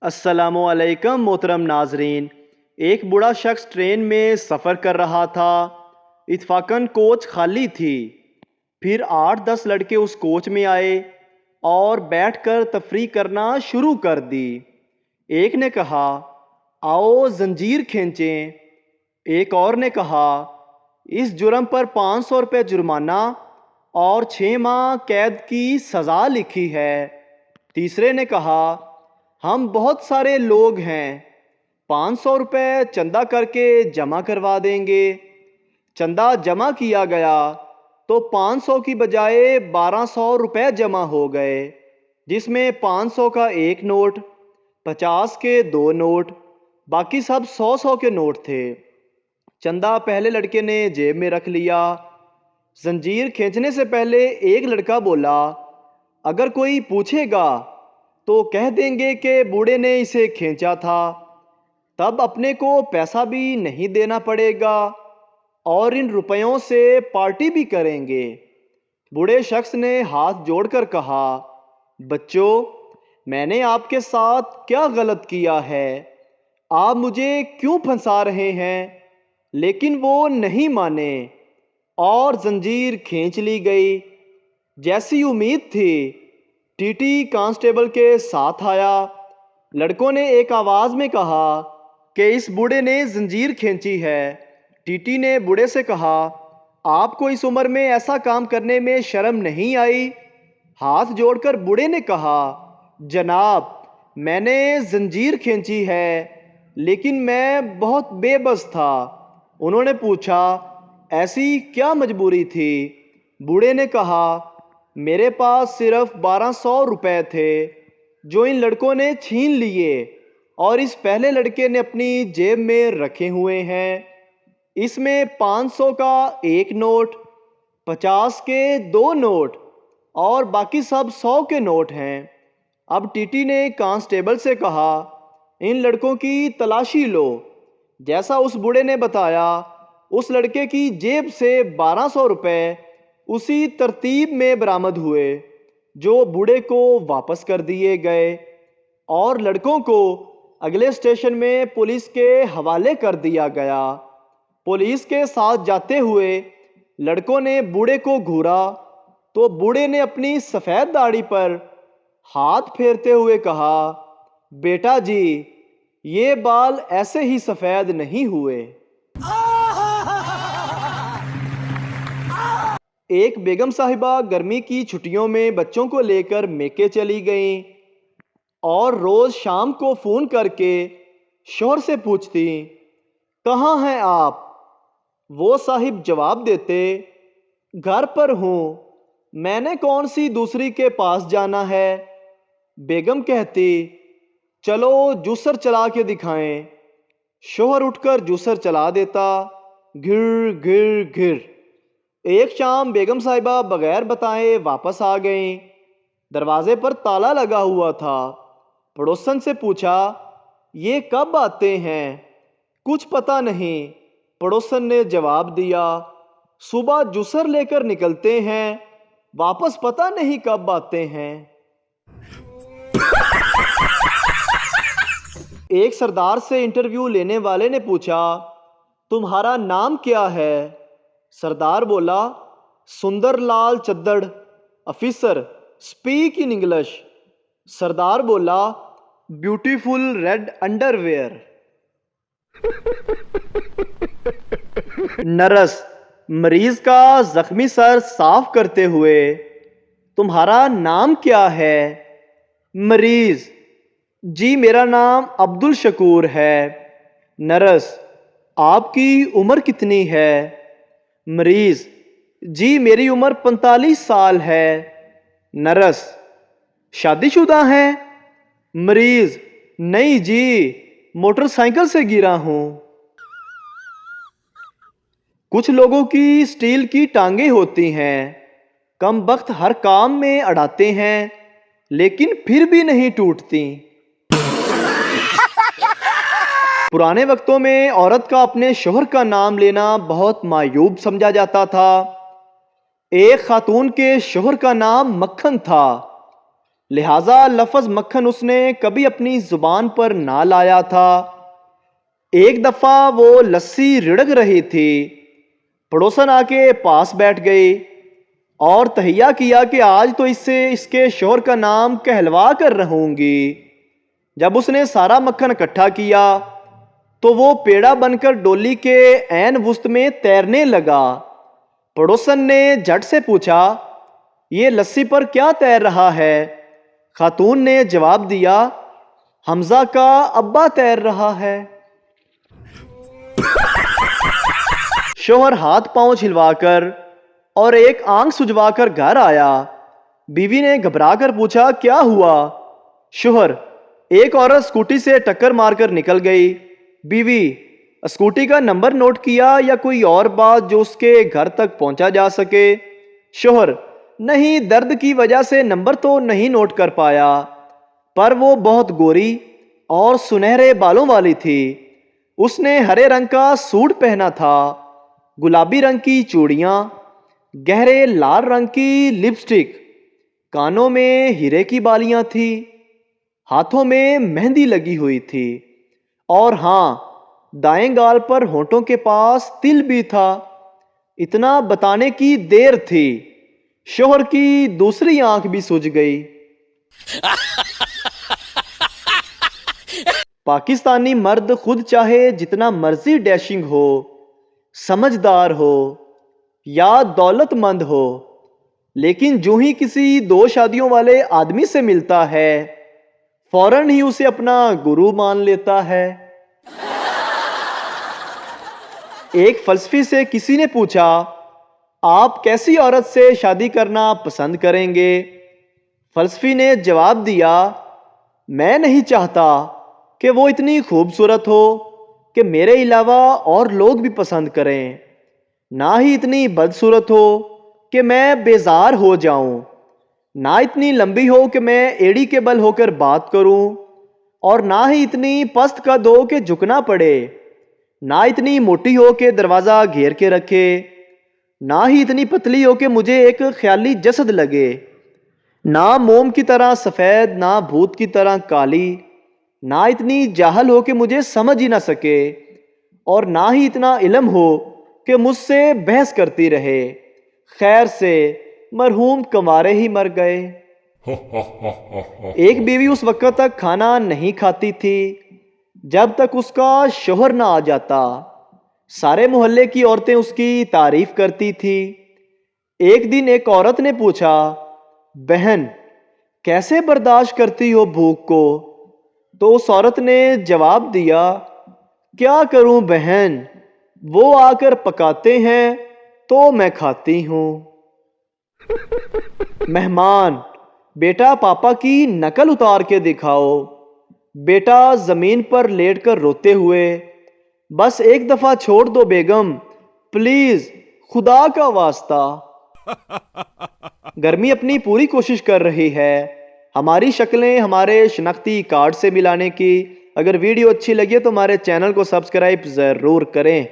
السلام علیکم محترم ناظرین۔ ایک بوڑھا شخص ٹرین میں سفر کر رہا تھا۔ اتفاقاً کوچ خالی تھی۔ پھر 8-10 لڑکے اس کوچ میں آئے اور بیٹھ کر تفریح کرنا شروع کر دی۔ ایک نے کہا آؤ زنجیر کھینچیں۔ ایک اور نے کہا اس جرم پر 500 روپے جرمانہ اور 6 ماہ قید کی سزا لکھی ہے۔ تیسرے نے کہا ہم بہت سارے لوگ ہیں، 500 روپے چندہ کر کے جمع کروا دیں گے۔ چندہ جمع کیا گیا تو 500 کی بجائے 1200 روپے جمع ہو گئے، جس میں 500 کا ایک نوٹ، 50 کے 2 نوٹ، باقی سب 100 کے نوٹ تھے۔ چندہ پہلے لڑکے نے جیب میں رکھ لیا۔ زنجیر کھینچنے سے پہلے ایک لڑکا بولا اگر کوئی پوچھے گا تو کہہ دیں گے کہ بوڑھے نے اسے کھینچا تھا، تب اپنے کو پیسہ بھی نہیں دینا پڑے گا اور ان روپیوں سے پارٹی بھی کریں گے۔ بوڑھے شخص نے ہاتھ جوڑ کر کہا بچوں، میں نے آپ کے ساتھ کیا غلط کیا ہے؟ آپ مجھے کیوں پھنسا رہے ہیں؟ لیکن وہ نہیں مانے اور زنجیر کھینچ لی گئی۔ جیسی امید تھی ٹی ٹی کانسٹیبل کے ساتھ آیا۔ لڑکوں نے ایک آواز میں کہا کہ اس بوڑھے نے زنجیر کھینچی ہے۔ ٹی ٹی نے بوڑھے سے کہا آپ کو اس عمر میں ایسا کام کرنے میں شرم نہیں آئی؟ ہاتھ جوڑ کر بوڑھے نے کہا جناب، میں نے زنجیر کھینچی ہے لیکن میں بہت بے بس تھا۔ انہوں نے پوچھا ایسی کیا مجبوری تھی؟ بوڑھے نے کہا میرے پاس صرف 1200 روپے تھے جو ان لڑکوں نے چھین لیے اور اس پہلے لڑکے نے اپنی جیب میں رکھے ہوئے ہیں۔ اس میں 500 کا ایک نوٹ، 50 کے 2 نوٹ اور باقی سب 100 کے نوٹ ہیں۔ اب ٹی ٹی نے کانسٹیبل سے کہا ان لڑکوں کی تلاشی لو۔ جیسا اس بوڑھے نے بتایا اس لڑکے کی جیب سے 1200 روپے اسی ترتیب میں برآمد ہوئے جو بوڑھے کو واپس کر دیے گئے اور لڑکوں کو اگلے اسٹیشن میں پولیس کے حوالے کر دیا گیا۔ پولیس کے ساتھ جاتے ہوئے لڑکوں نے بوڑھے کو گھورا تو بوڑھے نے اپنی سفید داڑھی پر ہاتھ پھیرتے ہوئے کہا بیٹا جی، یہ بال ایسے ہی سفید نہیں ہوئے۔ ایک بیگم صاحبہ گرمی کی چھٹیوں میں بچوں کو لے کر میکے چلی گئیں اور روز شام کو فون کر کے شوہر سے پوچھتی کہاں ہیں آپ؟ وہ صاحب جواب دیتے گھر پر ہوں، میں نے کون سی دوسری کے پاس جانا ہے؟ بیگم کہتی چلو جوسر چلا کے دکھائیں۔ شوہر اٹھ کر جوسر چلا دیتا، گھر گھر گھر۔ ایک شام بیگم صاحبہ بغیر بتائے واپس آ گئیں۔ دروازے پر تالا لگا ہوا تھا۔ پڑوسن سے پوچھا یہ کب آتے ہیں؟ کچھ پتہ نہیں، پڑوسن نے جواب دیا۔ صبح جوسر لے کر نکلتے ہیں، واپس پتہ نہیں کب آتے ہیں۔ ایک سردار سے انٹرویو لینے والے نے پوچھا تمہارا نام کیا ہے؟ سردار بولا سندر لال چدڑ، آفیسر، اسپیک ان انگلش۔ سردار بولا بیوٹیفل ریڈ انڈر ویئر۔ نرس مریض کا زخمی سر صاف کرتے ہوئے تمہارا نام کیا ہے؟ مریض جی میرا نام عبد الشکور ہے۔ نرس آپ کی عمر کتنی ہے؟ مریض جی میری عمر 45 سال ہے۔ نرس شادی شدہ ہیں؟ مریض نہیں جی، موٹر سائیکل سے گرا ہوں۔ کچھ لوگوں کی اسٹیل کی ٹانگیں ہوتی ہیں، کم بخت ہر کام میں اڑاتے ہیں لیکن پھر بھی نہیں ٹوٹتی۔ پرانے وقتوں میں عورت کا اپنے شوہر کا نام لینا بہت معیوب سمجھا جاتا تھا۔ ایک خاتون کے شوہر کا نام مکھن تھا۔ لہٰذا لفظ مکھن اس نے کبھی اپنی زبان پر نہ لایا تھا۔ ایک دفعہ وہ لسی رڑک رہی تھی، پڑوسن آ کے پاس بیٹھ گئی اور تہیہ کیا کہ آج تو اس سے اس کے شوہر کا نام کہلوا کر رہوں گی۔ جب اس نے سارا مکھن اکٹھا کیا تو وہ پیڑا بن کر ڈولی کے عین وسط میں تیرنے لگا۔ پڑوسن نے جھٹ سے پوچھا، یہ لسی پر کیا تیر رہا ہے؟ خاتون نے جواب دیا، حمزہ کا ابا تیر رہا ہے۔ شوہر ہاتھ پاؤں چھلوا کر اور ایک آنکھ سجوا کر گھر آیا۔ بیوی نے گھبرا کر پوچھا، کیا ہوا؟ شوہر، ایک عورت اسکوٹی سے ٹکر مار کر نکل گئی۔ بیوی، اسکوٹی کا نمبر نوٹ کیا یا کوئی اور بات جو اس کے گھر تک پہنچا جا سکے؟ شوہر، نہیں، درد کی وجہ سے نمبر تو نہیں نوٹ کر پایا، پر وہ بہت گوری اور سنہرے بالوں والی تھی۔ اس نے ہرے رنگ کا سوٹ پہنا تھا، گلابی رنگ کی چوڑیاں، گہرے لال رنگ کی لپسٹک، کانوں میں ہیرے کی بالیاں تھی، ہاتھوں میں مہندی لگی ہوئی تھی، اور ہاں، دائیں گال پر ہونٹوں کے پاس تل بھی تھا۔ اتنا بتانے کی دیر تھی، شوہر کی دوسری آنکھ بھی سج گئی۔ پاکستانی مرد خود چاہے جتنا مرضی ڈیشنگ ہو، سمجھدار ہو یا دولت مند ہو، لیکن جو ہی کسی 2 شادیوں والے آدمی سے ملتا ہے فوراً ہی اسے اپنا گرو مان لیتا ہے۔ ایک فلسفی سے کسی نے پوچھا، آپ کیسی عورت سے شادی کرنا پسند کریں گے؟ فلسفی نے جواب دیا، میں نہیں چاہتا کہ وہ اتنی خوبصورت ہو کہ میرے علاوہ اور لوگ بھی پسند کریں، نہ ہی اتنی بدصورت ہو کہ میں بیزار ہو جاؤں، نہ اتنی لمبی ہو کہ میں ایڑی کے بل ہو کر بات کروں، اور نہ ہی اتنی پست قد ہو کہ جھکنا پڑے، نہ اتنی موٹی ہو کہ دروازہ گھیر کے رکھے، نہ ہی اتنی پتلی ہو کہ مجھے ایک خیالی جسد لگے، نہ موم کی طرح سفید، نہ بھوت کی طرح کالی، نہ اتنی جاہل ہو کہ مجھے سمجھ ہی نہ سکے، اور نہ ہی اتنا علم ہو کہ مجھ سے بحث کرتی رہے۔ خیر سے مرحوم کنوارے ہی مر گئے۔ ایک بیوی اس وقت تک کھانا نہیں کھاتی تھی جب تک اس کا شوہر نہ آ جاتا۔ سارے محلے کی عورتیں اس کی تعریف کرتی تھی۔ ایک دن ایک عورت نے پوچھا، بہن، کیسے برداشت کرتی ہو بھوک کو؟ تو اس عورت نے جواب دیا، کیا کروں بہن، وہ آ کر پکاتے ہیں تو میں کھاتی ہوں۔ مہمان، بیٹا پاپا کی نقل اتار کے دکھاؤ۔ بیٹا زمین پر لیٹ کر روتے ہوئے، بس ایک دفعہ چھوڑ دو بیگم، پلیز، خدا کا واسطہ۔ گرمی اپنی پوری کوشش کر رہی ہے ہماری شکلیں ہمارے شناختی کارڈ سے ملانے کی۔ اگر ویڈیو اچھی لگے تو ہمارے چینل کو سبسکرائب ضرور کریں۔